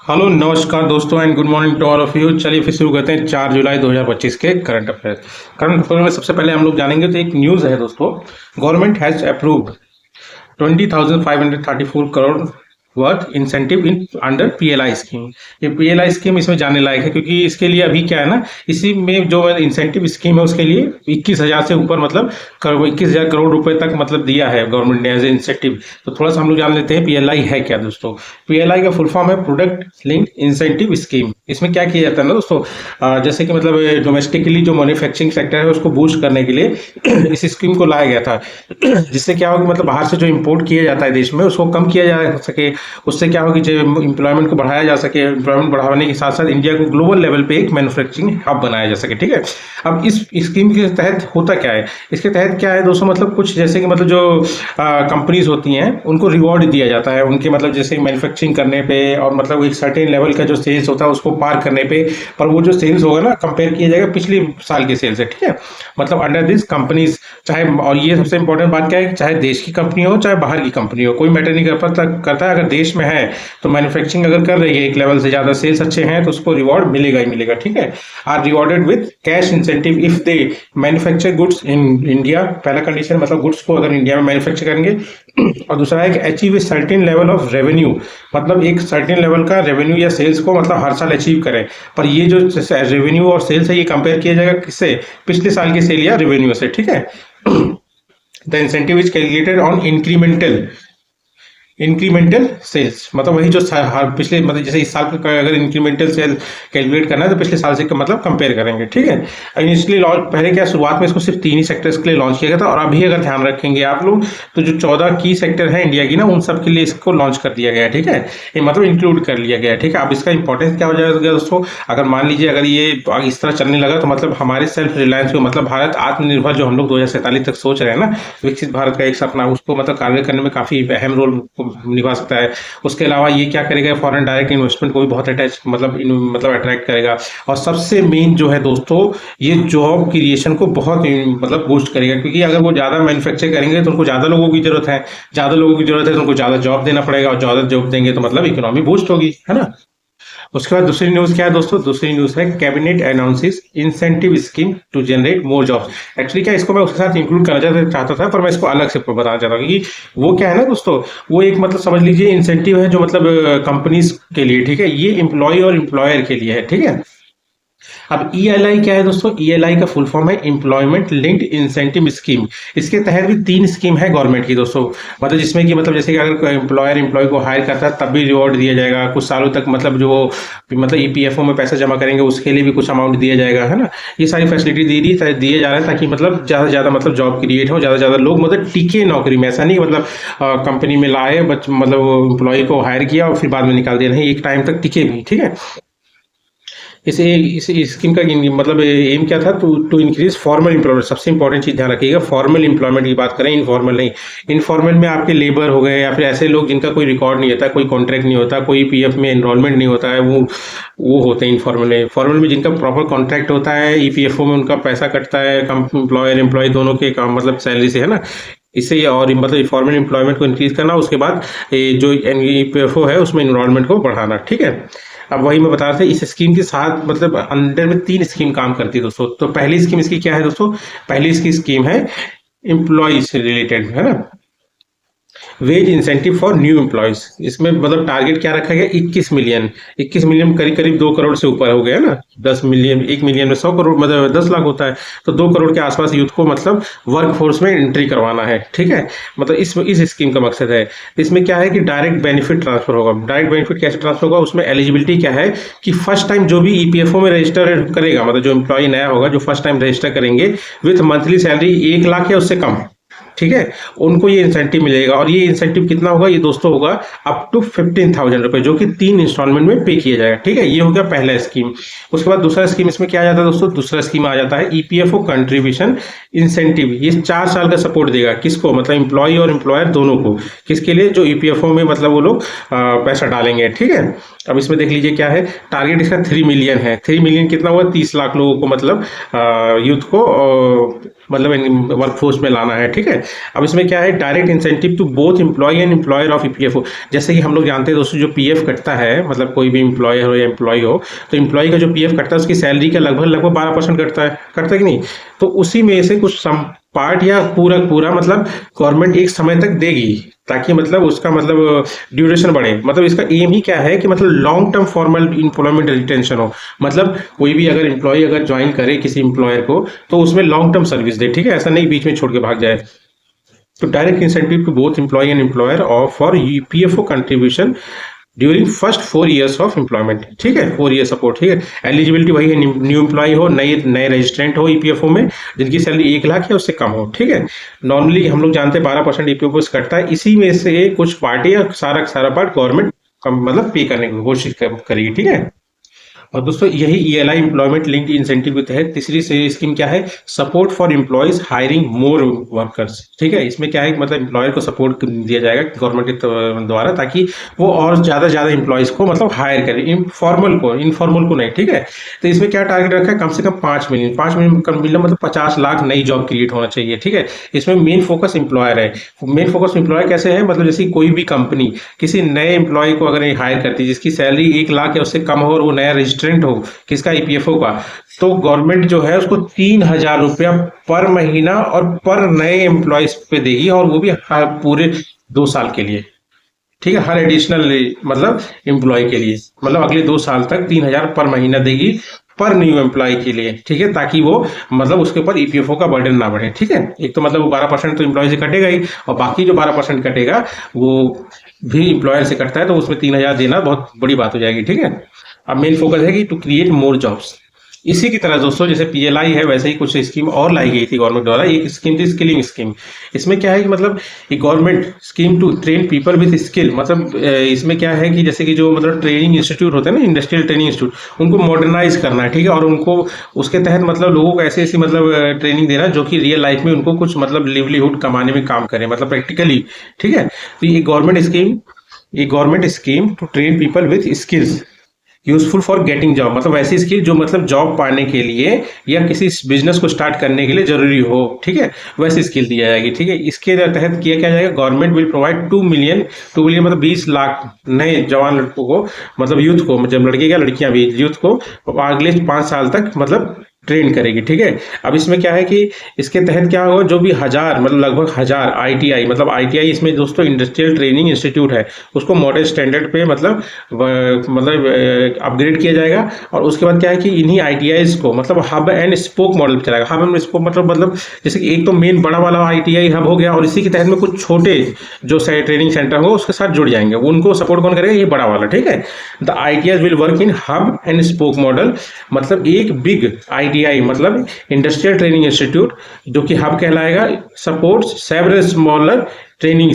Hello नमस्कार दोस्तों and good morning to all of you. चलिए फिर शुरू करते हैं 4 जुलाई 2025 के करंट अफेयर्स। करंट अफेयर में सबसे पहले हम लोग जानेंगे तो एक न्यूज़ है दोस्तों। Government has approved 20,534 crore worth incentive in under PLI scheme. ये पीएलआई स्कीम इसमें जाने लायक है क्योंकि इसके लिए अभी क्या है ना, इसी में जो इंसेंटिव स्कीम है उसके लिए 21,000 से ऊपर मतलब 21,000 करोड़ रुपए तक मतलब दिया है गवर्नमेंट ने एज इंसेंटिव। तो थोड़ा सा हम लोग जान लेते हैं पीएलआई है क्या दोस्तों। पीएलआई का फुल फॉर्म है प्रोडक्ट लिंक्ड इंसेंटिव स्कीम। इसमें क्या किया जाता है ना दोस्तों, जैसे कि मतलब डोमेस्टिकली जो मैन्युफैक्चरिंग सेक्टर है उसको बूस्ट करने के लिए इस स्कीम को लाया गया था, जिससे क्या होगा मतलब बाहर से जो इम्पोर्ट किया जाता है देश में उसको कम किया जा सके। उससे क्या होगी जो एम्प्लॉयमेंट को बढ़ाया जा सके, एम्प्लॉयमेंट बढ़ाने के साथ साथ इंडिया को ग्लोबल लेवल पे एक मैन्युफैक्चरिंग हब बनाया जा सके। ठीक है, अब इस स्कीम के तहत होता क्या है, इसके तहत क्या है दोस्तों, मतलब कुछ जैसे कि मतलब जो कंपनीज होती हैं उनको रिवॉर्ड दिया जाता है उनके मतलब जैसे मैन्युफैक्चरिंग करने पे और मतलब एक सर्टेन लेवल का जो सेल्स होता है उसको पार करने पे। पर वो जो सेल्स होगा ना कंपेयर किया जाएगा पिछले साल के सेल से। ठीक है, मतलब अंडर दिस कंपनीज चाहे, और ये सबसे इंपॉर्टेंट बात क्या है, चाहे देश की कंपनी हो चाहे बाहर की कंपनी हो, कोई मैटर नहीं करता है। अगर देश में है तो मैन्युफैक्चरिंग अगर कर रही है एक लेवल से ज्यादा, सेल्स अच्छे हैं तो उसको रिवॉर्ड मिलेगा ही मिलेगा। ठीक है, are rewarded with cash incentive if they manufacture goods in India. पहला कंडीशन मतलब गुड्स को अगर इंडिया में मैन्युफैक्चर करेंगे और दूसरा है कि achieve a certain level of revenue, मतलब एक सर्टेन लेवल का रेवेन्यू या सेल्स को मतलब हर साल अचीव करें। पर ये जो रेवेन्यू और सेल्स है ये कंपेयर किया जाएगा किससे, पिछले साल के सेल या रेवेन्यू से। ठीक है, the incentive is calculated on incremental sales, मतलब वही जो हर पिछले मतलब जैसे इस साल का अगर इंक्रीमेंटल सेल कैलकुलेट करना है तो पिछले साल से मतलब कंपेयर करेंगे। ठीक है, इनिशियली लॉन्च पहले क्या शुरुआत में इसको सिर्फ 3 ही सेक्टर्स के लिए लॉन्च किया गया था, और अभी अगर ध्यान रखेंगे आप लोग तो जो 14 की सेक्टर है इंडिया की ना उन सब के लिए इसको लॉन्च कर दिया गया है। ठीक है, ये मतलब इंक्लूड कर लिया गया है। ठीक है, अब इसका इंपॉर्टेंस क्या हो जाएगा दोस्तों, अगर मान लीजिए अगर ये इस तरह चलने लगा तो मतलब हमारे सेल्फ रिलायंस को मतलब भारत आत्मनिर्भर जो हम लोग 2047 तक सोच रहे हैं ना, विकसित भारत का एक सपना, उसको मतलब कार्य करने में काफी अहम रोल निभा सकता है। उसके अलावा ये क्या करेगा, फॉरेन डायरेक्ट इन्वेस्टमेंट को भी बहुत मतलब अट्रैक्ट करेगा। और सबसे मेन जो है दोस्तों, ये जॉब क्रिएशन को बहुत मतलब बूस्ट करेगा, क्योंकि अगर वो ज्यादा मैन्युफैक्चर करेंगे तो उनको ज्यादा लोगों की जरूरत है, ज्यादा लोगों की जरूरत है तो उनको ज्यादा जॉब देना पड़ेगा, और ज्यादा जॉब देंगे तो मतलब इकोनॉमी बूस्ट होगी, है ना। उसके बाद दूसरी न्यूज क्या है दोस्तों, दूसरी न्यूज है cabinet announces incentive scheme to generate more jobs. Actually क्या इसको मैं उसके साथ इंक्लूड करना चाहता था, पर मैं इसको अलग से बताना चाहता हूँ कि वो क्या है ना दोस्तों, वो एक मतलब समझ लीजिए इंसेंटिव है जो मतलब कंपनीज के लिए। ठीक है, ये एम्प्लॉय और एम्प्लॉयर के लिए है। ठीक है, अब ईएलआई क्या है दोस्तों, ईएलआई का फुल फॉर्म है एम्प्लॉयमेंट लिंक्ड इंसेंटिव स्कीम। इसके तहत भी 3 स्कीम है गवर्नमेंट की दोस्तों, मतलब जिसमें कि मतलब जैसे कि अगर एम्प्लॉयर एम्प्लॉय को हायर करता है तब भी रिवॉर्ड दिया जाएगा कुछ सालों तक, मतलब जो मतलब ईपीएफओ में पैसा जमा करेंगे उसके लिए भी कुछ अमाउंट दिया जाएगा, है ना। ये सारी फैसिलिटी दिए जा रहे हैं ताकि मतलब ज्यादा से ज्यादा मतलब जॉब क्रिएट हो, ज्यादा से ज्यादा लोग मतलब टिके नौकरी में। ऐसा नहीं मतलब कंपनी में लाए मतलब एम्प्लॉय को हायर किया और फिर बाद में निकाल दिया, नहीं, एक टाइम तक टिके भी। ठीक है, इस स्कीम का मतलब एम क्या था, टू इंक्रीज फॉर्मल एम्प्लॉयमेंट। सबसे इंपॉर्टेंट चीज ध्यान रखिएगा, फॉर्मल एम्प्लॉयमेंट की बात करें, इनफॉर्मल नहीं। इनफॉर्मल में आपके लेबर हो गए या फिर ऐसे लोग जिनका कोई रिकॉर्ड नहीं होता, कोई कॉन्ट्रैक्ट नहीं होता, कोई पीएफ में एनरोलमेंट नहीं होता है, वो होते हैं इनफॉर्मल में। फॉर्मल में जिनका प्रॉपर कॉन्ट्रैक्ट होता है, ईपीएफओ में उनका पैसा कटता है एम्प्लॉयर एम्प्लॉय दोनों के काम मतलब सैलरी से, है ना। इससे और मतलब फॉर्मल एम्प्लॉयमेंट को इंक्रीज करना, उसके बाद जो ईपीएफओ है उसमें एनरोलमेंट को बढ़ाना। ठीक है, अब वही मैं बता रहा था, इस स्कीम के साथ मतलब अंडर में 3 स्कीम काम करती है दोस्तों। तो पहली स्कीम इसकी क्या है दोस्तों, पहली इसकी स्कीम है एम्प्लॉय से रिलेटेड, है ना, wage incentive for new employees. इसमें मतलब टारगेट क्या रखा गया, 21 मिलियन करीब करीब 2 करोड़ से ऊपर हो गया ना। 10 मिलियन, 1 मिलियन में 100 करोड़ मतलब 10 लाख होता है, तो 2 करोड़ के आसपास यूथ को मतलब वर्क फोर्स में एंट्री करवाना है। ठीक है, मतलब इस स्कीम का मकसद है। इसमें क्या है कि डायरेक्ट बेनिफिट ट्रांसफर होगा। डायरेक्ट बेनिफिट कैसे ट्रांसफर होगा, उसमें एलिजिबिलिटी क्या है कि फर्स्ट टाइम जो भी ईपीएफओ में रजिस्टर करेगा, मतलब जो एम्प्लॉय नया होगा जो फर्स्ट टाइम रजिस्टर करेंगे विथ मंथली सैलरी 1 लाख या उससे कम, ठीक है, उनको ये इंसेंटिव मिलेगा। और ये इंसेंटिव कितना होगा, ये दोस्तों होगा अप टू 15,000 रुपए, जो कि 3 इंस्टॉलमेंट में पे किया जाएगा। ठीक है, ये हो गया पहला स्कीम। उसके बाद दूसरा स्कीम इसमें क्या आ जाता है दोस्तों, दूसरा स्कीम आ जाता है ईपीएफओ कंट्रीब्यूशन इंसेंटिव, ये 4 साल का सपोर्ट देगा किसको, मतलब एम्प्लॉय और एम्प्लॉयर दोनों को। किसके लिए, जो ईपीएफओ में मतलब वो लोग पैसा डालेंगे, ठीक है। अब इसमें देख लीजिए क्या है, टारगेट इसका 3 मिलियन है। 3 मिलियन कितना हुआ, 30 लाख लोगों को मतलब यूथ को मतलब वर्कफोर्स में लाना है, ठीक है। अब इसमें क्या है, direct incentive to both employ and employer of EPFO. जैसे कि हम लोग जानते हैं दोस्तों, जो पीएफ कटता है, मतलब कोई भी एम्प्लॉयर हो या एम्प्लॉय हो, तो एम्प्लॉय का जो पीएफ कटता है उसकी सैलरी का लगभग लगभग 12% कटता है कि नहीं। तो उसी में से कुछ सम पार्ट या पूरा पूरा मतलब गवर्नमेंट एक समय तक देगी, ताकि मतलब उसका मतलब ड्यूरेशन बढ़े। मतलब इसका एम ही क्या है कि मतलब long term formal employment retention हो। मतलब कोई भी अगर एम्प्लॉय अगर ज्वाइन करे किसी एम्प्लॉयर को, तो उसमें लॉन्ग टर्म सर्विस दे, ठीक है, ऐसा नहीं बीच में छोड़ के भाग जाए। तो direct incentive to both employ and employer और for EPFO contribution during first 4 years of employment, ठीक है, 4 ईयर सपोर्ट, ठीक है। एलिजिबिलिटी वही है, न्यू एम्प्लॉय हो, नए रजिस्ट्रेंट हो ईपीएफओ में, जिनकी सैलरी 1 लाख या उससे कम हो, ठीक है। नॉर्मली हम लोग जानते हैं 12% ईपीएफओ से कटता है, इसी में से कुछ पार्टी या सारा पार्ट गवर्नमेंट मतलब पे करने की कोशिश करेगी, ठीक है। और दोस्तों यही ईएलआई एम्प्लॉयमेंट लिंक्ड इंसेंटिव के तहत तीसरी से स्कीम क्या है, support for employees hiring more workers, ठीक है। इसमें क्या है, मतलब एम्प्लॉयर को सपोर्ट दिया जाएगा गवर्नमेंट के द्वारा, ताकि वो और ज्यादा एम्प्लॉयज को मतलब हायर करे, इनफॉर्मल को नहीं, ठीक है। तो इसमें क्या टारगेट रखा है, कम से कम 5 मिलियन मतलब 50 लाख नई जॉब क्रिएट होना चाहिए, ठीक है। इसमें मेन फोकस एम्प्लॉयर है। मेन फोकस एम्प्लॉयर कैसे है, मतलब जैसे कोई भी कंपनी किसी नए एम्प्लॉय को अगर हायर करती है जिसकी सैलरी 1 लाख या उससे कम हो और वो नया रजिस्ट्रेंट हो किसका, ईपीएफओ का, तो गवर्नमेंट जो है उसको 3,000 रुपया पर महीना और पर नए एम्प्लॉयज पे देगी, और वो भी पूरे 2 साल के लिए, ठीक है। हर एडिशनल मतलब एम्प्लॉय के लिए, मतलब अगले 2 साल तक 3,000 पर महीना देगी पर न्यू एम्प्लॉय के लिए, ठीक है, ताकि वो मतलब उसके ऊपर ईपीएफओ का बर्डन ना बढ़े, ठीक है। एक तो मतलब 12% तो एम्प्लॉय से कटेगा ही, और बाकी जो 12% कटेगा वो भी एम्प्लॉयर से कटता है, तो उसमें 3,000 देना बहुत बड़ी बात हो जाएगी, ठीक है। अब मेन फोकस है कि टू क्रिएट मोर जॉब्स। इसी की तरह दोस्तों जैसे पीएलआई है, वैसे ही कुछ स्कीम और लाई गई थी गवर्नमेंट द्वारा। एक स्कीम थी स्किलिंग स्कीम। इसमें क्या है कि मतलब एक government scheme to train people with skill, मतलब इसमें क्या है कि जैसे कि जो मतलब ट्रेनिंग इंस्टीट्यूट होते हैं ना, इंडस्ट्रियल ट्रेनिंग इंस्टीट्यूट, उनको मॉडर्नाइज करना है, ठीक है। और उनको उसके तहत मतलब लोगों को ऐसी ऐसी मतलब ट्रेनिंग देना जो कि रियल लाइफ में उनको कुछ मतलब लिवलीहुड कमाने में काम करे, मतलब प्रैक्टिकली, ठीक है। तो ये government scheme to train people with skills useful for getting job, मतलब वैसी स्किल जो मतलब जॉब पाने के लिए या किसी बिजनेस को स्टार्ट करने के लिए जरूरी हो, ठीक है, वैसी स्किल दी जाएगी, ठीक है। इसके तहत किया क्या जाएगा, गवर्नमेंट विल प्रोवाइड 2 मिलियन मतलब 20 लाख नए जवान लड़कों को, मतलब यूथ को, मतलब लड़के क्या लड़कियां भी, यूथ को अगले 5 साल तक मतलब ट्रेन करेगी, ठीक है। अब इसमें क्या है कि इसके तहत क्या होगा, जो भी मतलब लगभग 1000 आईटीआई, मतलब आईटीआई इसमें दोस्तों इंडस्ट्रियल ट्रेनिंग इंस्टीट्यूट है, उसको मॉडर्न स्टैंडर्ड पे मतलब अपग्रेड किया जाएगा। और उसके बाद क्या है कि इन्हीं आईटीआईज को मतलब हब एंड स्पोक मॉडल पे चलाएगा। हब एंड स्पोक मतलब जैसे कि एक तो मेन बड़ा वाला आईटीआई हब हो गया, और इसी के तहत में कुछ छोटे जो ट्रेनिंग सेंटर हो उसके साथ जुड़ जाएंगे, उनको सपोर्ट कौन करेगा, ये बड़ा वाला, ठीक है। The ITIs will work in hub and spoke model, मतलब एक बिग आईटीआई मतलब इंडस्ट्रियल ट्रेनिंग इंस्टीट्यूट जो कि हब कहलाएगा, support several smaller training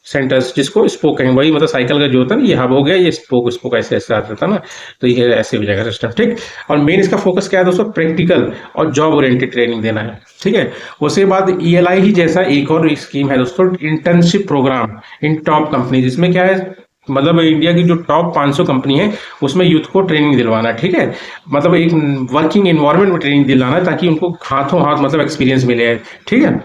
centres, जिसको स्पोक कहेंगे। वही मतलब साइकिल का जो होता है ना, ये हब हो गया, ये स्पोक ऐसे ऐसे आता था ना, तो ये ऐसे हो जाएगा सिस्टम, ठीक। और मेन इसका फोकस क्या है दोस्तों, प्रैक्टिकल और जॉब ओरिएंटेड ट्रेनिंग देना है, ठीक है। उसके बाद ईएलआई ही जैसा एक और स्कीम है दोस्तों, इंटर्नशिप प्रोग्राम इन टॉप कंपनी, जिसमें क्या है मतलब इंडिया की जो टॉप 500 कंपनी है उसमें यूथ को ट्रेनिंग दिलवाना, ठीक है। मतलब एक वर्किंग एनवायरनमेंट में ट्रेनिंग दिलाना, ताकि उनको हाथों हाथ मतलब एक्सपीरियंस मिले, ठीक है।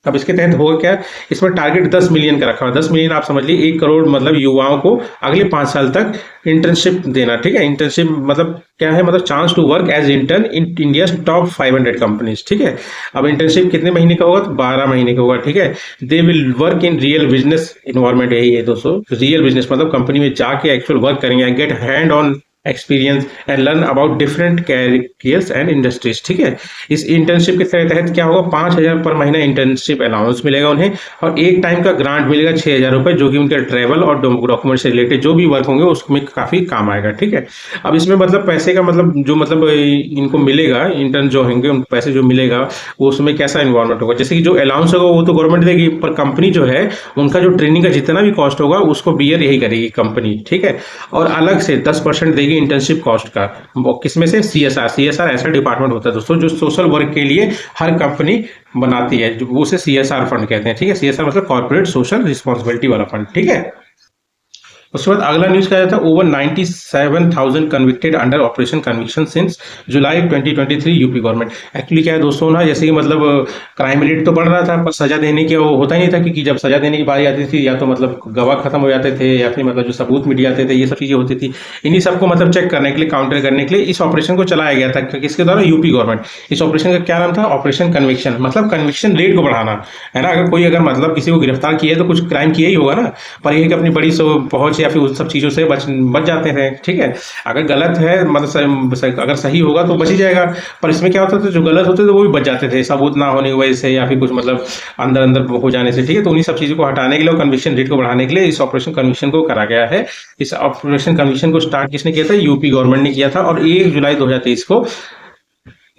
अब इसके तहत होगा क्या, इसमें टारगेट 10 मिलियन का रखा हुआ। 10 मिलियन आप समझ लीजिए 1 करोड़ मतलब युवाओं को अगले 5 साल तक इंटर्नशिप देना, ठीक है। इंटर्नशिप मतलब क्या है, मतलब chance to work as intern in India top 500 companies, ठीक है। अब इंटर्नशिप कितने महीने का होगा, तो 12 महीने का होगा, ठीक है। They will work in real business environment, यही है दोस्तों, रियल बिजनेस मतलब कंपनी में जाके एक्चुअल वर्क करेंगे, get hand on experience and learn about different careers and industries, ठीक है। इस इंटर्नशिप के तहत क्या होगा, 5,000 पर महीना इंटर्नशिप अलाउंस मिलेगा उन्हें, और एक टाइम का ग्रांट मिलेगा 6,000 रुपए, जो कि उनके ट्रैवल और डॉक्यूमेंट से रिलेटेड जो भी वर्क होंगे उसमें काफी काम आएगा, ठीक है। अब इसमें मतलब पैसे का मतलब जो मतलब इनको मिलेगा, इंटर्न जो होंगे उनको पैसे जो मिलेगा वो उसमें कैसा इन्वायरमेंट होगा, जैसे कि जो अलाउंस होगा वो तो गवर्नमेंट देगी, पर कंपनी जो है उनका जो ट्रेनिंग का जितना भी कॉस्ट होगा उसको बियर यही करेगी कंपनी, ठीक है। और अलग से 10% देगी है इंटर्नशिप कॉस्ट का, वो किसमें से, CSR। CSR ऐसा डिपार्टमेंट होता है दोस्तों जो सोशल वर्क के लिए हर कंपनी बनाती है, जो वो उसे CSR फंड कहते हैं, ठीक है। CSR मतलब कॉर्पोरेट सोशल रिस्पॉन्सिबिलिटी वाला फंड, ठीक है। उसके बाद अगला न्यूज क्या था, over 97,000 convicted under operation conviction since जुलाई 2023 यूपी गवर्नमेंट। एक्चुअली क्या है दोस्तों ना, जैसे कि मतलब क्राइम रेट तो बढ़ रहा था पर सजा देने की वो होता ही नहीं था, क्योंकि जब सजा देने की बारी आती थी या तो मतलब गवाह खत्म हो जाते थे या फिर मतलब जो सबूत मिट जाते थे, ये सब चीजें होती थी। इन्हीं सबको मतलब चेक करने के लिए, काउंटर करने के लिए इस ऑपरेशन को चलाया गया था, किसके द्वारा, यूपी गवर्नमेंट। इस ऑपरेशन का क्या नाम था, ऑपरेशन कन्विक्शन, मतलब कन्विक्शन रेट को बढ़ाना है ना। अगर कोई अगर मतलब किसी को गिरफ्तार किया है तो कुछ क्राइम किया ही होगा ना, पर यह कि अपनी बड़ी पहुंच या फिर उन सब चीजों से बच जाते हैं, ठीक है। अगर गलत है मतलब अगर सही होगा तो बच ही जाएगा, पर इसमें क्या होता था, जो गलत होते थे वो भी बच जाते थे सबूत ना होने की वजह से या फिर कुछ मतलब अंदर अंदर हो जाने से, ठीक है। तो उन्हीं सब चीजों को हटाने के लिए, कन्विक्शन रेट को बढ़ाने के लिए इस ऑपरेशन कन्विक्शन को करा गया है। इस ऑपरेशन कन्विक्शन को स्टार्ट किसने किया था, यूपी गवर्नमेंट ने किया था, और 1 जुलाई 2023 को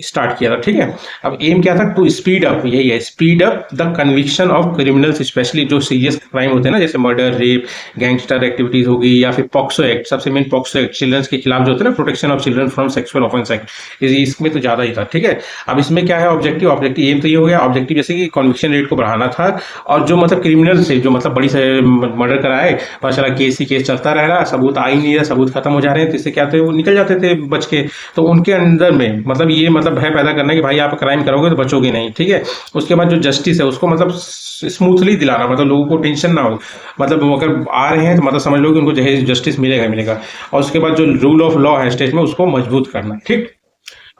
स्टार्ट किया था, ठीक है। अब एम क्या था, टू स्पीड अप, यही है, speed up the conviction of criminals, specially जो सीरियस क्राइम होते हैं ना, जैसे मर्डर, रेप, गैंगस्टर एक्टिविटीज होगी, या फिर पॉक्सो एक्ट, सबसे मेन पॉक्सो एक्ट, चिल्ड्रंस के खिलाफ जो होता है ना, protection of children from sexual offence act, इसमें तो ज्यादा ही था, ठीक है। अब इसमें क्या है ऑब्जेक्टिव, एम तो ये हो गया, ऑब्जेक्टिव जैसे कि कन्विक्शन रेट को बढ़ाना था, और जो मतलब क्रिमिनल से जो मतलब बड़ी से मर्डर कराए, पता चला केस ही केस चलता रह रहा, सबूत आ ही नहीं रहा, सबूत खत्म हो जा रहे हैं, तो इससे क्या थे, वो निकल जाते थे बच के। तो उनके अंदर में मतलब ये मतलब भय पैदा करना कि भाई आप क्राइम करोगे तो बचोगे नहीं, ठीक है। उसके बाद जो जस्टिस है उसको मतलब स्मूथली दिलाना, मतलब लोगों को टेंशन ना हो, मतलब वो अगर आ रहे हैं तो मतलब समझ लो कि उनको जस्टिस मिलेगा। और उसके बाद जो रूल ऑफ लॉ है स्टेट में उसको मजबूत करना, ठीक।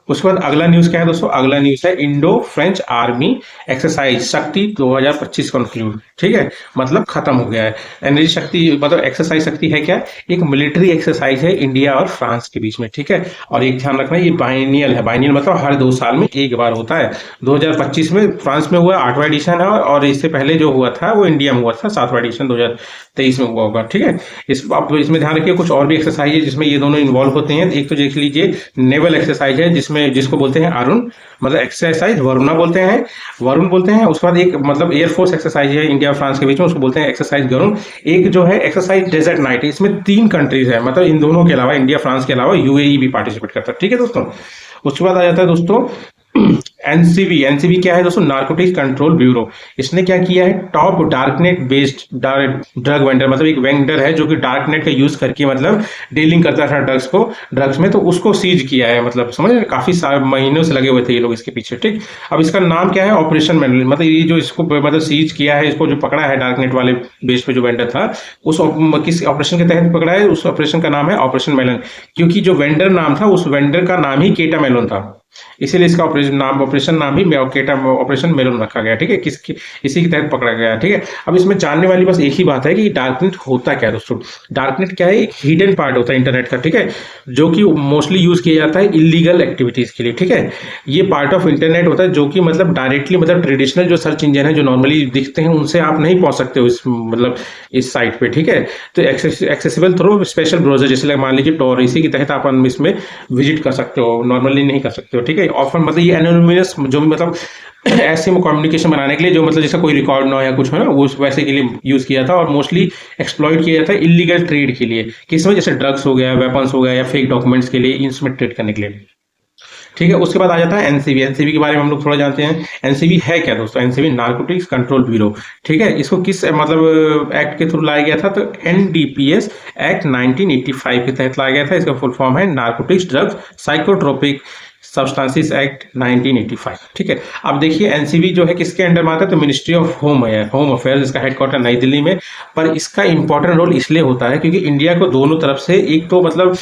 उसके बाद अगला न्यूज क्या है दोस्तों, अगला न्यूज है इंडो फ्रेंच आर्मी एक्सरसाइज शक्ति 2025 कंक्लूड, ठीक है, मतलब खत्म हो गया है। एनर्जी शक्ति मतलब एक्सरसाइज शक्ति है क्या, एक मिलिट्री एक्सरसाइज है इंडिया और फ्रांस के बीच में, ठीक है। और एक ध्यान रखना, ये बाइनियल है, बाइनियल मतलब हर 2 साल में एक बार होता है। 2025 में फ्रांस में हुआ 8वां एडिशन है, और इससे पहले जो हुआ था वो इंडिया में हुआ था 7वां एडिशन 2023 में हुआ होगा, ठीक है। इसमें ध्यान रखिए कुछ और भी एक्सरसाइज है जिसमें ये दोनों इन्वॉल्व होते हैं। एक तो देख लीजिए नेवल एक्सरसाइज है, जिसको बोलते हैं अरुण, मतलब एक्सरसाइज वरुणा बोलते हैं, वरुण बोलते हैं। उसके बाद एक मतलब एयरफोर्स एक्सरसाइज है इंडिया और फ्रांस के बीच में, उसको बोलते हैं एक्सरसाइज गरुण। एक जो है एक्सरसाइज डेजर्ट नाइट, इसमें 3 कंट्रीज है, मतलब इन दोनों के अलावा, इंडिया फ्रांस के अलावा यूएई भी पार्टिसिपेट करता है, ठीक है दोस्तों। उसके बाद आ जाता है दोस्तों एनसीबी क्या है दोस्तों, नार्कोटिक्स कंट्रोल ब्यूरो। इसने क्या किया है, top darknet based drug vendor, मतलब एक वेंडर है जो कि डार्कनेट का यूज करके मतलब डीलिंग करता था ड्रग्स में, तो उसको सीज किया है, मतलब समझ रहे, काफी महीनों से लगे हुए थे ये लोग इसके पीछे, ठीक। अब इसका नाम क्या है, ऑपरेशन मैनुअल, मतलब ये जो इसको मतलब सीज किया है, इसको जो पकड़ा है डार्कनेट वाले बेस पे जो वेंडर था, उस किस ऑपरेशन के तहत पकड़ा है, उस ऑपरेशन का नाम है ऑपरेशन मेलन, क्योंकि जो वेंडर नाम था उस वेंडर का नाम ही केटा मेलोन था, इसीलिए इसका ऑपरेशन नाम ही केटा ऑपरेशन मेलोन रखा गया, ठीक है। इसी के तहत पकड़ा गया, ठीक है। अब इसमें जानने वाली बस एक ही बात है कि डार्कनेट होता क्या है दोस्तों। डार्कनेट क्या है, एक हिडन पार्ट होता है इंटरनेट का, ठीक है, जो कि मोस्टली यूज किया जाता है इलीगल एक्टिविटीज के लिए, ठीक है। ये पार्ट ऑफ इंटरनेट होता है जो कि मतलब डायरेक्टली मतलब ट्रेडिशनल जो सर्च इंजन है जो नॉर्मली दिखते हैं उनसे आप नहीं पहुंच सकते हो इस साइट पे, ठीक है। तो एक्सेसिबल थ्रू स्पेशल ब्राउजर, जैसे मान लीजिए टॉर, इसी के तहत आप इसमें विजिट कर सकते हो, नॉर्मली नहीं कर सकते हो, ठीक है। ऑफर मतलब ये एनोनिमस जो भी मतलब ऐसे में कम्युनिकेशन बनाने के लिए, जो मतलब जैसा कोई रिकॉर्ड ना हो या कुछ हो ना, वो वैसे के लिए यूज किया था, और मोस्टली एक्सप्लॉइट किया जाता है इलीगल ट्रेड के लिए, किसमें, जैसे ड्रग्स हो गया, वेपन्स हो गया, या फेक डॉक्यूमेंट्स के लिए, इसमें ट्रेड करने के लिए, ठीक है। उसके बाद आ जाता है एनसीबी के बारे में हम लोग थोड़ा जानते हैं। एनसीबी है क्या दोस्तों, एनसीबी नार्कोटिक्स कंट्रोल ब्यूरो, ठीक है। इसको किस मतलब एक्ट के थ्रू लाया गया था, तो एनडीपीएस एक्ट 1985 के तहत लाया गया था। इसका फुल फॉर्म है narcotics drugs psychotropic substances act 1985, ठीक है। अब देखिए एनसीबी जो है किसके अंडर में आता है, तो मिनिस्ट्री ऑफ होम अफेयर्स, इसका हेडक्वार्टर नई दिल्ली में। पर इसका इंपॉर्टेंट रोल इसलिए होता है क्योंकि इंडिया को दोनों तरफ से, एक तो मतलब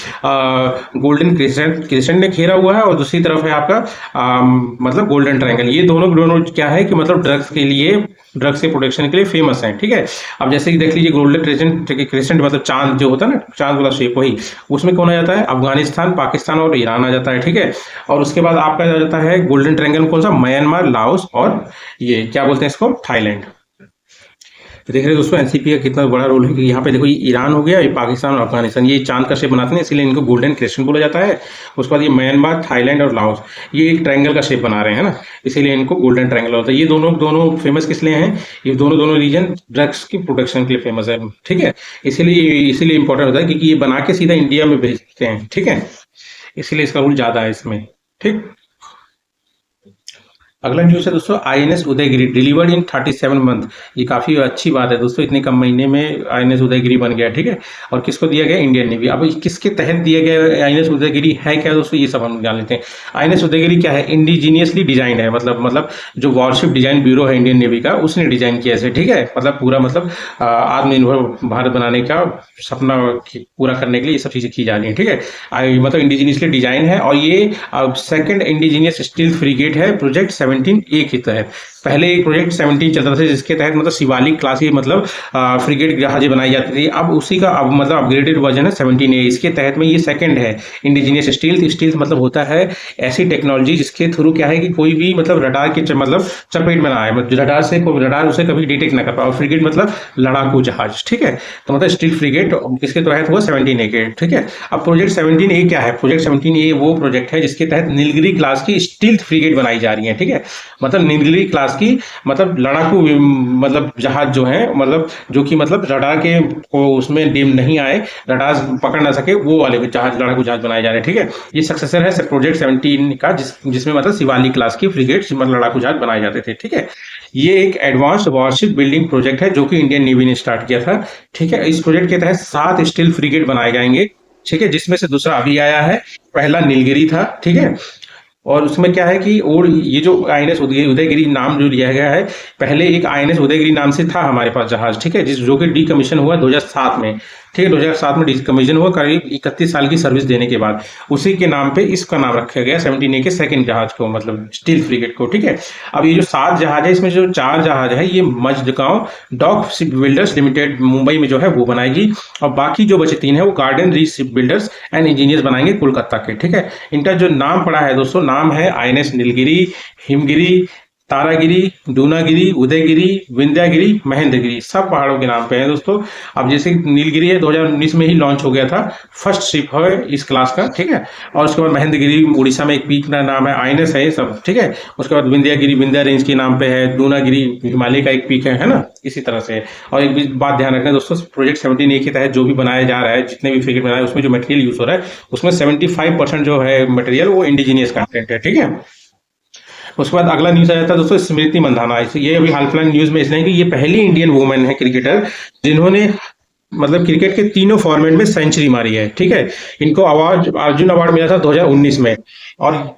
गोल्डन क्रिसेंट ने घेरा हुआ है, और दूसरी तरफ है आपका मतलब गोल्डन ट्रायंगल। ये दोनों क्या है कि मतलब ड्रग्स के प्रोटेक्शन के लिए फेमस है, ठीक है। अब जैसे कि देख लीजिए गोल्डन क्रिसेंट मतलब चांद जो होता है ना, चांद वाला शेप, वही उसमें कौन आ जाता है, अफगानिस्तान, पाकिस्तान और ईरान आ जाता है, ठीक है। और उसके बाद आपका आ जाता है गोल्डन ट्रायंगल कौन सा, म्यांमार, लाओस और ये क्या बोलते हैं इसको, थाईलैंड। देख रहे हो दोस्तों एनसीपी का कितना बड़ा रोल है कि यहाँ पे देखो ये ईरान हो गया, ये पाकिस्तान और अफगानिस्तान, ये चांद का शेप बनाते हैं इसलिए इनको गोल्डन क्रिस्टल बोला जाता है। उसके बाद ये म्यांमार, थाईलैंड और लाओस, ये एक ट्रायंगल का शेप बना रहे हैं, है ना, इसीलिए इनको गोल्डन ट्रायंगल होता है। ये दोनों दोनों फेमस किस लिए हैं, ये दोनों दोनों रीजन ड्रग्स की प्रोडक्शन के लिए फेमस है, ठीक है। इसीलिए इंपॉर्टेंट होता है क्योंकि ये बना के सीधा इंडिया में भेजते हैं, ठीक है, इसीलिए इसका रूल ज्यादा है इसमें, ठीक। अगला न्यूज़ है दोस्तों, INS Udaygiri delivered in 37 month. ये काफी अच्छी बात है दोस्तों, इतने कम महीने में आईएनएस उदयगिरी बन गया, ठीक है। और किसको दिया गया, इंडियन नेवी। अब किसके तहत दिया गया आईएनएस उदयगिरी है क्या दोस्तों, ये सब हम जान लेते हैं। आईएनएस उदयगिरी क्या है, इंडिजीनियसली डिजाइंड है, मतलब जो वॉरशिप डिजाइन ब्यूरो है इंडियन नेवी का, उसने डिजाइन किया है, ठीक है। मतलब पूरा मतलब आत्मनिर्भर भारत बनाने का सपना पूरा करने के लिए ये सब चीजें की जा रही है, ठीक है। मतलब इंडिजीनियसली डिजाइन है। और ये सेकंड इंडिजीनियस स्टील फ्रिगेट है प्रोजेक्ट 17A के तहत। पहले एक प्रोजेक्ट 17 चलता था जिसके तहत मतलब शिवालिक क्लास की मतलब फ्रिगेट जहाजें बनाई जाती थी। अब उसी का अब मतलब अपग्रेडेड वर्जन है 17A। इसके तहत में ये सेकंड है इंडिजीनियस स्टील। स्टील मतलब होता है ऐसी टेक्नोलॉजी जिसके थ्रू क्या है कि कोई भी मतलब रडार के मतलब चपेट में ना आए, मतलब रडार उसे कभी डिटेक्ट ना कर पाए। और फ्रिगेट मतलब लड़ाकू जहाज, ठीक है। तो मतलब स्टील फ्रिगेट किसके तहत हुआ, 17A के, ठीक है। अब प्रोजेक्ट 17A क्या है, प्रोजेक्ट 17A वो प्रोजेक्ट है जिसके तहत नीलगिरी क्लास की स्टील फ्रिगेट बनाई जा रही है, ठीक है। मतलब नीलगिरी क्लास की मतलब लड़ाकू मतलब जहाज जो है, मतलब जो कि मतलब रडार के को उसमें डिम नहीं आए, रडार पकड़ ना सके, वो वाले जहाज लड़ाकू जहाज बनाए जा रहे हैं, ठीक है। ये सक्सेसर है प्रोजेक्ट 17 का जिसमें मतलब शिवालिक क्लास की फ्रिगेट मतलब लड़ाकू जहाज बनाए जाते थे, ठीक है। ये एक एडवांस्ड वॉरशिप बिल्डिंग प्रोजेक्ट है जो कि इंडियन नेवी ने स्टार्ट किया था, ठीक है। इस प्रोजेक्ट के तहत 7 स्टील फ्रिगेट बनाए जाएंगे, ठीक है, जिसमें से दूसरा अभी आया है, पहला नीलगिरी था, ठीक है। और उसमें क्या है कि और ये जो आईएनएस उदयगिरी नाम जो लिया गया है, पहले एक आईएनएस उदयगिरी नाम से था हमारे पास जहाज, ठीक है, जो कि डीकमीशन हुआ 2007 में, ठीक है। 2007 में डीकमीशन हुआ करीब 31 साल की सर्विस देने के बाद। उसी के नाम पे इसका नाम रखा गया 17A के सेकंड जहाज को, मतलब स्टील फ्रिगेट को, ठीक है। अब ये जो 7 जहाज है इसमें जो 4 जहाज है ये Mazagon dock ship builders limited Mumbai में जो है वो बनाएगी। और बाकी जो बचे 3 है वो garden reach ship builders and engineers बनाएंगे कोलकाता के, ठीक है। इनका जो नाम पड़ा है दोस्तों, नाम है आईएनएस नीलगिरी, हिमगिरी, तारागिरी, दूनागिरी, उदयगिरी, विंध्यागिरी, महेंद्रगिरी, सब पहाड़ों के नाम पे है दोस्तों। अब जैसे नीलगिरी है 2019 में ही लॉन्च हो गया था, फर्स्ट शिप है इस क्लास का, ठीक है। और उसके बाद महेंद्रगिरी उड़ीसा में एक पीक का नाम है, आईएनएस है ये सब, ठीक है। उसके बाद विंध्यागिरी विंध्या रेंज के नाम पे है, दूनागिरी हिमालय का एक पीक है ना, इसी तरह से। और एक भी बात ध्यान रखना दोस्तों, प्रोजेक्ट 17A के तहत जो भी बनाया जा रहा है, जितने भी फ्रिगेट बनाए उसमें जो मटेरियल यूज हो रहा है उसमें 75% जो है मटेरियल वो इंडिजीनियस कंटेंट है, ठीक है। उसके बाद अगला न्यूज आ जाता है दोस्तों, स्मृति मंधाना। ये अभी हाल फिलहाल न्यूज में इसलिए कि ये पहली इंडियन वुमेन है क्रिकेटर जिन्होंने मतलब क्रिकेट के तीनों फॉर्मेट में सेंचुरी मारी है, ठीक है। इनको अवार्ड अर्जुन अवार्ड मिला था 2019 में। और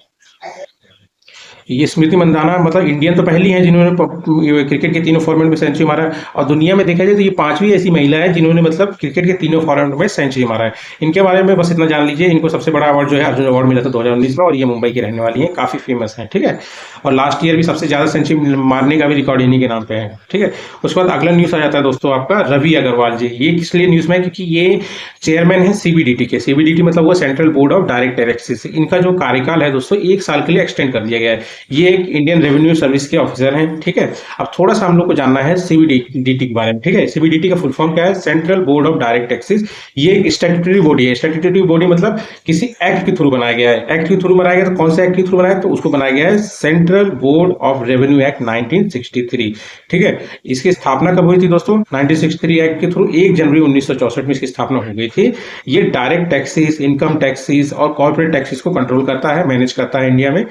ये स्मृति मंधाना मतलब इंडियन तो पहली है जिन्होंने क्रिकेट के तीनों फॉर्मेट में सेंचुरी मारा है। और दुनिया में देखा जाए तो ये 5वीं ऐसी महिला है जिन्होंने मतलब क्रिकेट के तीनों फॉर्मेट में सेंचुरी मारा है। इनके बारे में बस इतना जान लीजिए, इनको सबसे बड़ा अवार्ड जो है अर्जुन अवार्ड मिला था 2019 में। और ये मुंबई की रहने वाली है, काफी फेमस है, ठीक है। और लास्ट ईयर भी सबसे ज्यादा सेंचुरी मारने का भी रिकॉर्ड इन्हीं के नाम पे है, ठीक है। उसके बाद अगला न्यूज आ जाता है दोस्तों आपका रवि अग्रवाल जी। ये किस लिए न्यूज में है, क्योंकि ये चेयरमैन है सीबीडीटी के। सीबीडीटी मतलब वो central board of direct taxes. इनका जो कार्यकाल है दोस्तों 1 साल के लिए एक्सटेंड कर दिया गया है। ये एक इंडियन रेवेन्यू सर्विस के ऑफिसर हैं, ठीक है। अब थोड़ा सा हम लोग को जानना है सीबीडीटी के बारे में, ठीक है। सीबीडीटी का फुल फॉर्म क्या है, central board of direct taxes. ये एक स्टैट्यूटरी बॉडी है। स्टैट्यूटरी बॉडी मतलब किसी एक्ट के थ्रू बनाया गया है। एक्ट के थ्रू बनाया गया तो कौन सा एक्ट के थ्रू बनाया, तो उसको बनाया गया है central board of revenue act 1963, ठीक है। इसकी स्थापना कब हुई थी दोस्तों, 1963 एक्ट के थ्रू 1 जनवरी 1964 में इसकी स्थापना हो गई थी। ये डायरेक्ट टैक्सेस, इनकम टैक्सेस और कॉर्पोरेट टैक्सेस को कंट्रोल करता है, मैनेज करता है इंडिया में,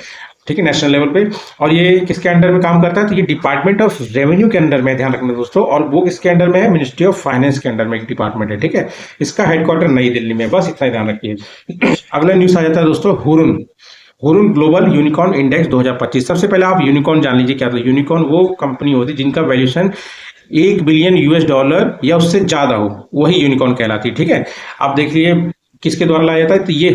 ठीक है, नेशनल लेवल पे। और ये किसके अंडर में काम करता है, तो ये डिपार्टमेंट ऑफ रेवेन्यू के अंडर में, ध्यान रखना दोस्तों। और वो किसके अंडर में है, मिनिस्ट्री ऑफ फाइनेंस के अंडर में एक डिपार्टमेंट है, ठीक है। इसका हेडक्वार्टर नई दिल्ली में, बस इतना ही ध्यान रखिए। अगला न्यूज आ जाता है दोस्तों हुरुन ग्लोबल यूनिकॉर्न इंडेक्स 2025। सबसे पहले आप यूनिकॉर्न जान लीजिए क्या था। यूनिकॉर्न वो कंपनी होती है जिनका वैल्यूएशन $1 बिलियन या उससे ज्यादा हो, वही यूनिकॉर्न कहलाती है, ठीक है। आप देखिए किसके द्वारा लाया जाता है, तो ये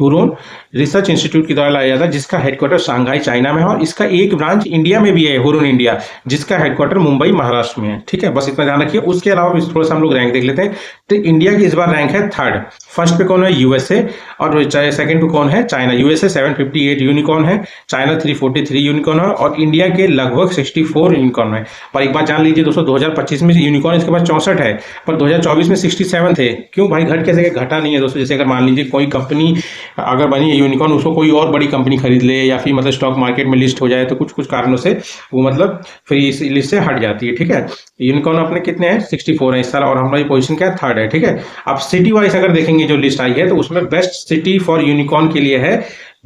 हुरोन रिसर्च इंस्टीट्यूट के द्वारा लाया जाता है, जिसका हेडक्वार्टर शंघाई चाइना में है, और इसका एक ब्रांच इंडिया में भी है, हुरोन इंडिया, जिसका हेडक्वार्टर मुंबई महाराष्ट्र में है। ठीक है, बस इतना ध्यान रखिए। उसके अलावा थोड़ा सा हम लोग रैंक देख लेते हैं। तो इंडिया की इस बार रैंक है 3rd। फर्स्ट पे कौन है, यूएसए, और सेकंड पे कौन है, चाइना। यूएसए 758 यूनिकॉर्न है, चाइना 343 यूनिकॉर्न है, और इंडिया के लगभग 64 यूनिकॉर्न है। पर एक बात जान लीजिए दोस्तों, 2025 में यूनिकॉर्न इसके पास 64 है, पर 2024 में 67 थे। क्यों भाई, घट कैसे, घटा नहीं है दोस्तों। जैसे अगर मान लीजिए कोई कंपनी अगर बनी है यूनिकॉर्न, उसको कोई और बड़ी कंपनी खरीद ले, या फिर मतलब स्टॉक मार्केट में लिस्ट हो जाए, तो कुछ कुछ कारणों से वो मतलब फिर इस लिस्ट से हट जाती है। ठीक है, यूनिकॉर्न अपने कितने हैं, 64 है इस साल, और हमारी पोजीशन क्या है, 3rd है। ठीक है, अब सिटी वाइज अगर देखेंगे जो लिस्ट आई है, तो उसमें बेस्ट सिटी फॉर यूनिकॉर्न के लिए है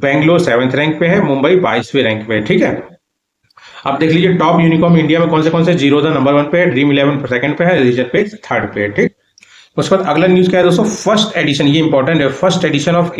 बेंगलोर 7th रैंक पे है, मुंबई 22वें रैंक पे है। ठीक है, अब देख लीजिए टॉप यूनिकॉर्न इंडिया में कौन से, जीरोधा नंबर 1 पे है, ड्रीम 11 सेकंड पे है, रीजन पे 3rd पे है। ठीक, उसके बाद अगला न्यूज क्या है दोस्तों, फर्स्ट एडिशन, ये इंपॉर्टेंट है, first edition of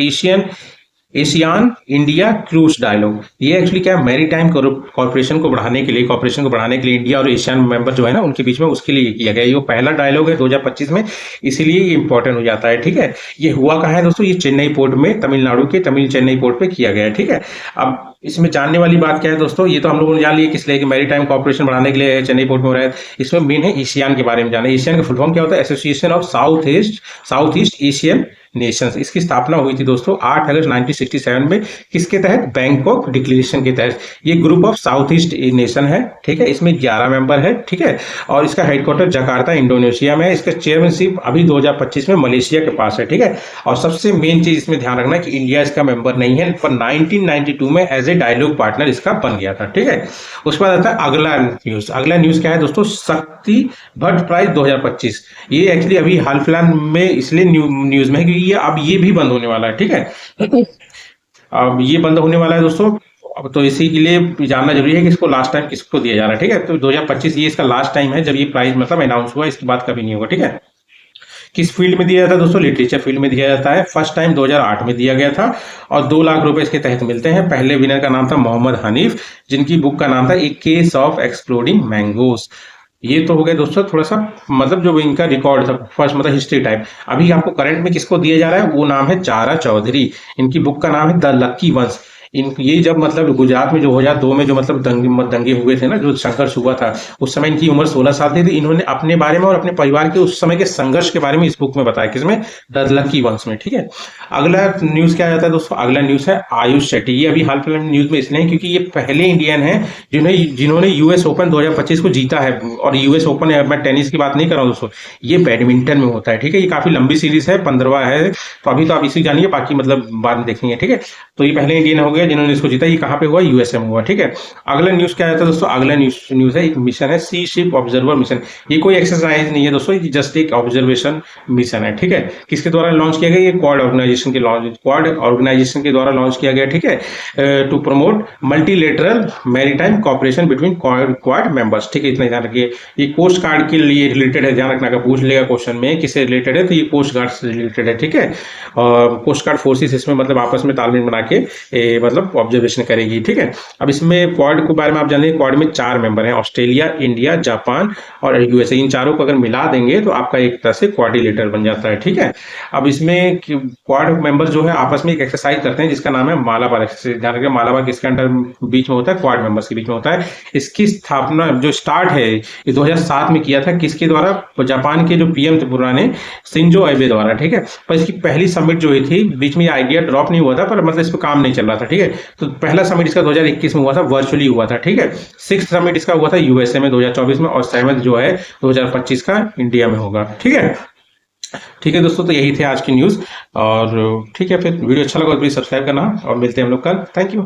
ASEAN India cruise dialogue. ये एक्चुअली क्या है, मैरी टाइम कॉर्पोरेशन को बढ़ाने के लिए इंडिया और एशियन मेंबर जो है ना उनके बीच में, उसके लिए किया गया। ये पहला डायलॉग है 2025 में, इसीलिए ये इंपॉर्टेंट हो जाता है। ठीक है, ये हुआ कहाँ है दोस्तों, ये चेन्नई पोर्ट में, तमिलनाडु के चेन्नई पोर्ट पे किया गया है। ठीक है, अब इसमें जानने वाली बात क्या है दोस्तों, ये तो हम लोगों ने जान लिया किस लिए, कि मैरी टाइम कॉर्पोरेशन बढ़ाने के लिए चेन्नई पोर्ट में हो रहा है। इसमें मेन है एशियान के बारे में जाना। एशियान का फुल फॉर्म क्या होता है, association of south east Asian Nations. इसकी स्थापना हुई थी दोस्तों 8 अगस्त 1967 में, किसके तहत, बैंकॉक डिक्लेरेशन के तहत। ये group of south east nation है। ठीक है, इसमें 11 मेंबर है। ठीक है, और इसका हेडक्वार्टर जकार्ता इंडोनेशिया में है। इसका चेयरमैनशिप अभी 2025 में मलेशिया के पास है। ठीक है, और सबसे मेन चीज इसमें ध्यान रखना है कि इंडिया इसका मेंबर नहीं है, पर 1992 में एज ए डायलॉग पार्टनर इसका बन गया था। ठीक है, उसके बाद आता है अगला न्यूज। अगला न्यूज क्या है दोस्तों, शक्ति भट्ट प्राइज 2025। ये एक्चुअली अभी हाल फिलहाल में इसलिए न्यूज में है क्योंकि अब ये भी बंद होने वाला है। ठीक है, अब ये बंद होने वाला है दोस्तों, अब तो इसी के लिए जानना जरूरी है कि इसको लास्ट टाइम किसको दिया जा रहा है। ठीक है, तो 2025 ये इसका लास्ट टाइम है जब ये प्राइज मतलब अनाउंस हुआ, इसके बाद कभी नहीं होगा। ठीक है, किस फील्ड में दिया जाता है दोस्तों, लिटरेचर फील्ड में दिया जाता है। फर्स्ट टाइम 2008 में दिया गया था, और 2 लाख रुपए इसके तहत मिलते हैं। पहले विनर का नाम था मोहम्मद हनीफ, जिनकी बुक का नाम था ए केस ऑफ एक्सप्लोडिंग मैंगोज। ये तो हो गया दोस्तों थोड़ा सा मतलब जो इनका रिकॉर्ड था, फर्स्ट मतलब हिस्ट्री टाइप। अभी आपको करंट में किसको दिया जा रहा है, वो नाम है चारा चौधरी। इनकी बुक का नाम है द लक्की वंस। ये जब मतलब गुजरात में जो 2002 में जो मतलब दंगे हुए थे ना, जो संघर्ष हुआ था, उस समय इनकी उम्र 16 साल थी। तो इन्होंने अपने बारे में और अपने परिवार के उस समय के संघर्ष के बारे में इस बुक में बताया, किसमें, द लकी वंस में। ठीक है, अगला न्यूज क्या आता है दोस्तों, अगला न्यूज है आयुष शेट्टी। ये अभी हाल फिलहाल न्यूज में इसलिए क्योंकि ये पहले इंडियन है जिन्होंने यूएस ओपन 2025 को जीता है। और यूएस ओपन, मैं टेनिस की बात नहीं कर रहा हूँ दोस्तों, ये बैडमिंटन में होता है। ठीक है, ये काफी लंबी सीरीज है, 15वां है, तो अभी तो आप इसी जानिए, बाकी मतलब बाद में देखेंगे। ठीक है, तो ये पहले इंडियन हो गया जिन्होंने इसको जीता। ये कहाँ पे हुआ, यूएसए में हुआ। ठीक है, अगला न्यूज क्या आता है दोस्तों, अगला न्यूज है एक मिशन है, सी शिप ऑब्जर्वर मिशन। ये कोई एक्सरसाइज नहीं है दोस्तों, ये जस्ट एक ऑब्जर्वेशन मिशन है। ठीक है, किसके द्वारा लॉन्च किया गया, ये क्वाड ऑर्गेनाइजेशन के द्वारा लॉन्च किया गया। ठीक है, to promote multilateral maritime cooperation between Quad members. ठीक है, इतना ध्यान रखिए। ये कोस्ट गार्ड के लिए रिलेटेड है, ध्यान रखना, अगर पूछ लेगा क्वेश्चन में किससे रिलेटेड है, तो ये कोस्ट गार्ड से रिलेटेड है। ठीक है, और कोस्ट गार्ड फोर्सेस इसमें मतलब आपस में तालमेल बना के मतलब ऑब्जर्वेशन करेगी। ठीक है, अब इसमें क्वाड के बारे में आप जानिए, क्वाड में 4 मेंबर हैं, ऑस्ट्रेलिया, इंडिया, जापान और यूएसए। इन चारों को अगर मिला देंगे तो आपका एक तरह से क्वाड्रिलेटरल बन जाता है। ठीक है, अब इसमें क्वाड मेंबर जो है आपस में एक एक्सरसाइज करते हैं जिसका नाम है मालाबार एक्सरसाइज। ध्यान रखिए, मालाबार किसके अंडर बीच में होता है, क्वाड मेंबर्स के बीच में होता है। इसकी स्थापना जो स्टार्ट है ये 2007 में किया था, किसके द्वारा, जापान के जो पीएम थे पुराने, शिंजो एबे द्वारा। ठीक है, पर इसकी पहली समिट जो हुई थी, बीच में ये आइडिया ड्रॉप नहीं हुआ था, पर मतलब इस पर काम नहीं चल रहा था। ठीक है, तो पहला समिट इसका 2021 में हुआ था, वर्चुअली हुआ था। ठीक है, 6th समिट इसका हुआ था यूएसए में 2024 में, और 7th जो है 2025 का इंडिया में होगा। ठीक है, ठीक है दोस्तों, तो यही थे आज की न्यूज। और ठीक है, फिर वीडियो अच्छा लगा तो प्लीज सब्सक्राइब करना, और मिलते हैं हम लोग कल। Thank you.